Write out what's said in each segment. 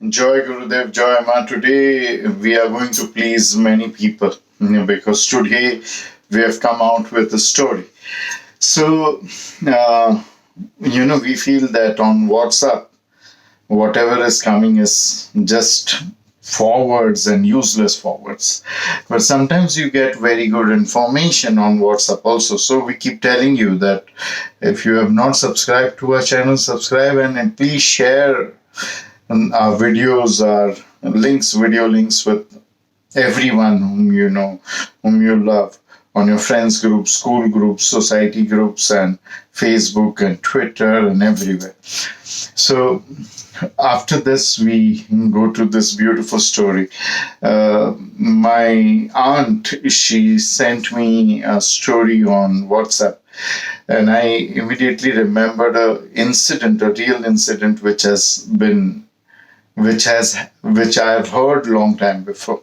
Joy Gurudev, Joy Ma. Today we are going to please many people because today we have come out with a story. So, uh, we feel that on WhatsApp, whatever is coming is just forwards and useless forwards. But sometimes you get very good information on WhatsApp also. So we keep telling you that if you have not subscribed to our channel, subscribe and please share our videos, our video links with everyone whom you know, whom you love, on your friends groups, school groups, society groups, and Facebook and Twitter and everywhere. So after this, we go to this beautiful story. My aunt, she sent me a story on WhatsApp, and I immediately remembered a real incident, which I have heard long time before.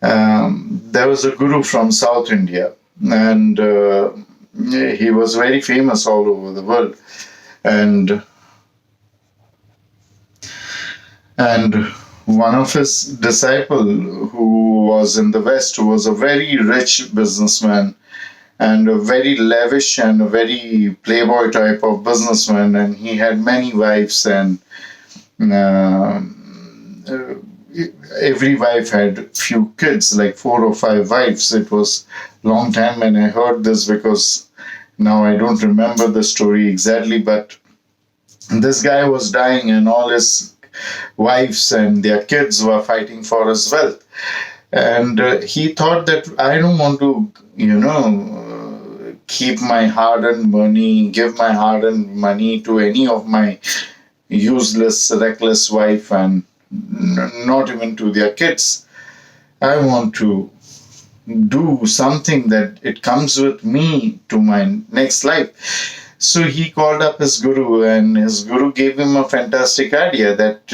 There was a guru from South India, and he was very famous all over the world. And one of his disciple who was in the West, who was a very rich businessman and a very lavish and a very playboy type of businessman, and he had many wives, and uh, every wife had few kids, like 4 or 5 wives. It was long time, and I heard this because now I don't remember the story exactly, but this guy was dying, and all his wives and their kids were fighting for his wealth. And he thought that I don't want to, keep my hard-earned money, give my hard-earned money to any of my useless, reckless wife, and not even to their kids. I want to do something that it comes with me to my next life. So he called up his guru, and his guru gave him a fantastic idea that,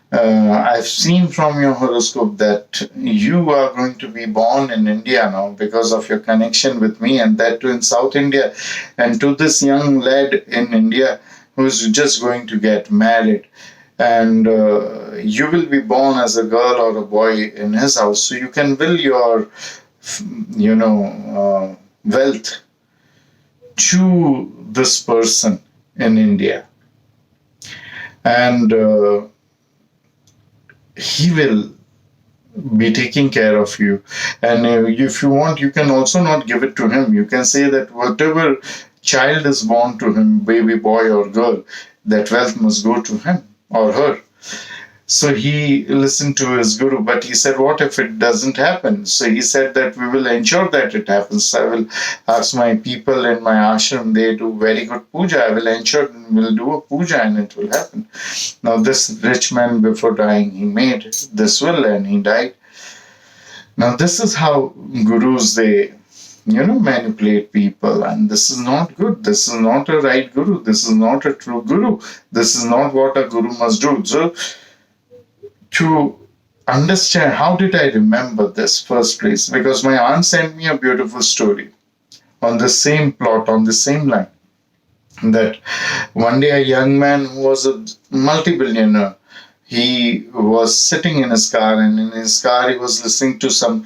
I've seen from your horoscope that you are going to be born in India now because of your connection with me, and that too in South India, and to this young lad in India who's just going to get married. And you will be born as a girl or a boy in his house, so you can will your, wealth to this person in India, and he will be taking care of you. And if you want, you can also not give it to him. You can say that whatever child is born to him, baby boy or girl, that wealth must go to him or her. So he listened to his guru, but he said, what if it doesn't happen? So he said that we will ensure that it happens. I will ask my people in my ashram, they do very good puja. I will ensure we'll do a puja and it will happen. Now this rich man, before dying, he made this will and he died. Now this is how gurus, they manipulate people, and this is not good. This is not a right guru. This is not a true guru. This is not what a guru must do. So to understand, how did I remember this first place? Because my aunt sent me a beautiful story on the same plot, on the same line, that one day a young man who was a multi-billionaire, he was sitting in his car, and in his car he was listening to some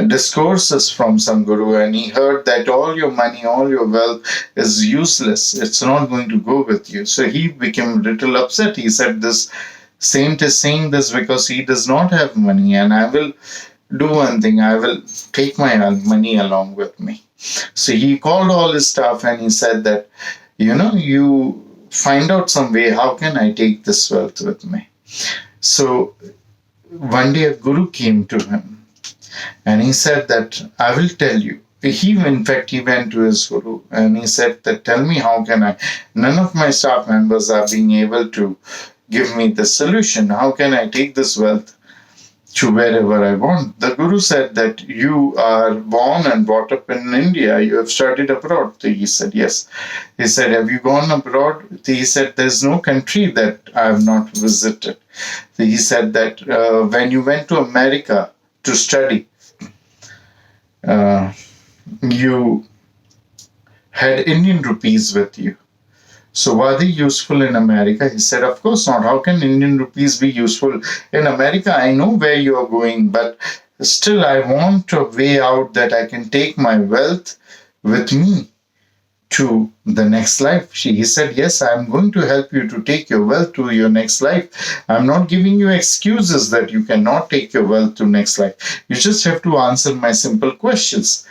discourses from some guru, and he heard that all your money, all your wealth is useless. It's not going to go with you. So he became a little upset. He said, this saint is saying this because he does not have money, and I will do one thing. I will take my money along with me. So he called all his staff and he said that, you find out some way, how can I take this wealth with me? So one day a guru came to him and he said that, I will tell you. He went to his guru and he said that, tell me, how can I? None of my staff members are being able to give me the solution. How can I take this wealth to wherever I want? The guru said that, you are born and brought up in India. You have studied abroad. He said, yes. He said, have you gone abroad? He said, there's no country that I have not visited. He said that when you went to America to study, you had Indian rupees with you. So are they useful in America? He said, of course not. How can Indian rupees be useful in America? I know where you are going, but still I want a way out that I can take my wealth with me to the next life. He said, yes, I'm going to help you to take your wealth to your next life. I'm not giving you excuses that you cannot take your wealth to next life. You just have to answer my simple questions.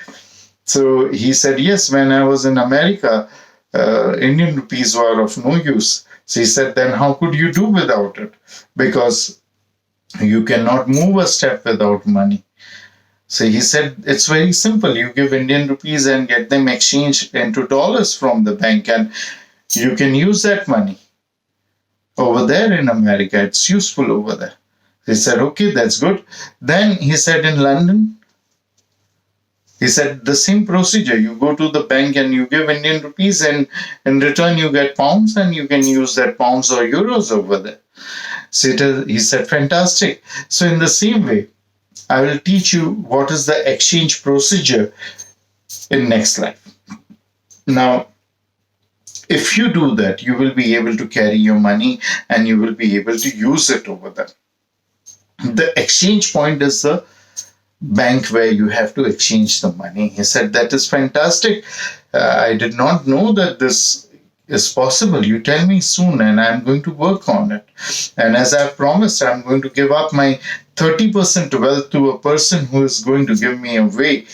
So he said, yes, when I was in America, Indian rupees were of no use. So he said, then how could you do without it? Because you cannot move a step without money. So he said, it's very simple. You give Indian rupees and get them exchanged into dollars from the bank, and you can use that money over there in America. It's useful over there. He said, okay, that's good. Then he said, in London, he said the same procedure. You go to the bank and you give Indian rupees, and in return you get pounds, and you can use that pounds or euros over there. So he said, fantastic. So in the same way, I will teach you what is the exchange procedure in next life. Now, if you do that, you will be able to carry your money and you will be able to use it over there. The exchange point is the bank where you have to exchange the money. He said, that is fantastic. I did not know that this is possible. You tell me soon and I'm going to work on it. And as I've promised, I'm going to give up my 30% wealth to a person who is going to give me a way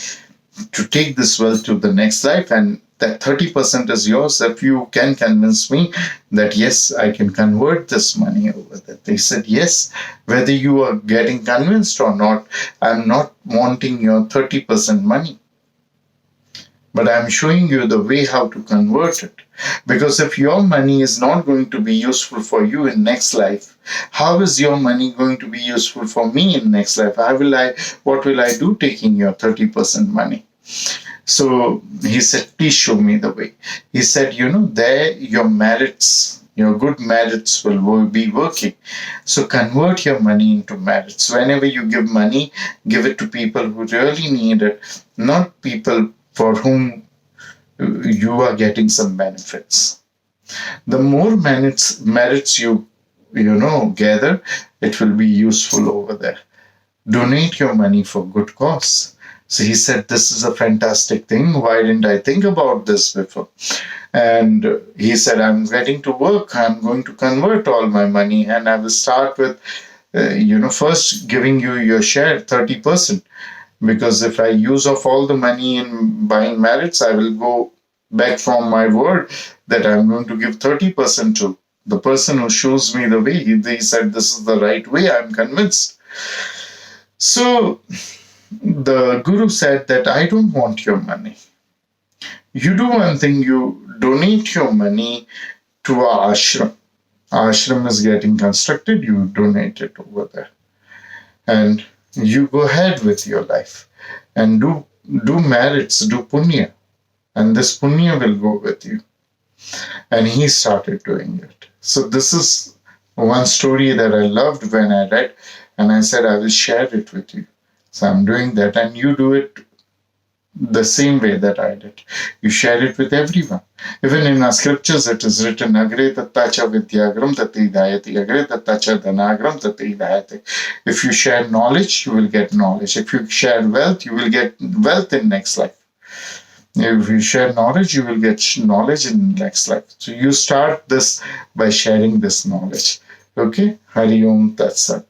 to take this wealth to the next life. And that 30% is yours if you can convince me that, yes, I can convert this money over there. They said, yes, whether you are getting convinced or not, I'm not wanting your 30% money. But I'm showing you the way how to convert it. Because if your money is not going to be useful for you in next life, how is your money going to be useful for me in next life? What will I do taking your 30% money? So he said, please show me the way. He said, there your merits, your good merits will be working. So convert your money into merits. Whenever you give money, give it to people who really need it, not people for whom you are getting some benefits. The more merits you gather, it will be useful over there. Donate your money for good cause. So he said, this is a fantastic thing. Why didn't I think about this before? And he said, I'm getting to work. I'm going to convert all my money and I will start with, first giving you your share, 30%. Because if I use up all the money in buying merits, I will go back from my word that I'm going to give 30% to the person who shows me the way. He said, this is the right way. I'm convinced. So the guru said that I don't want your money. You do one thing, you donate your money to our ashram. Our ashram is getting constructed, you donate it over there. And you go ahead with your life and do merits, do punya. And this punya will go with you. And he started doing it. So this is one story that I loved when I read, and I said, I will share it with you. So I'm doing that, and you do it the same way that I did. You share it with everyone. Even in our scriptures, it is written, Agre tattacha vidyagram tati dayati, agre tattacha dhanagram tati dayati. If you share knowledge, you will get knowledge. If you share wealth, you will get wealth in next life. If you share knowledge, you will get knowledge in next life. So you start this by sharing this knowledge. Okay? Hari Aum Tatsat.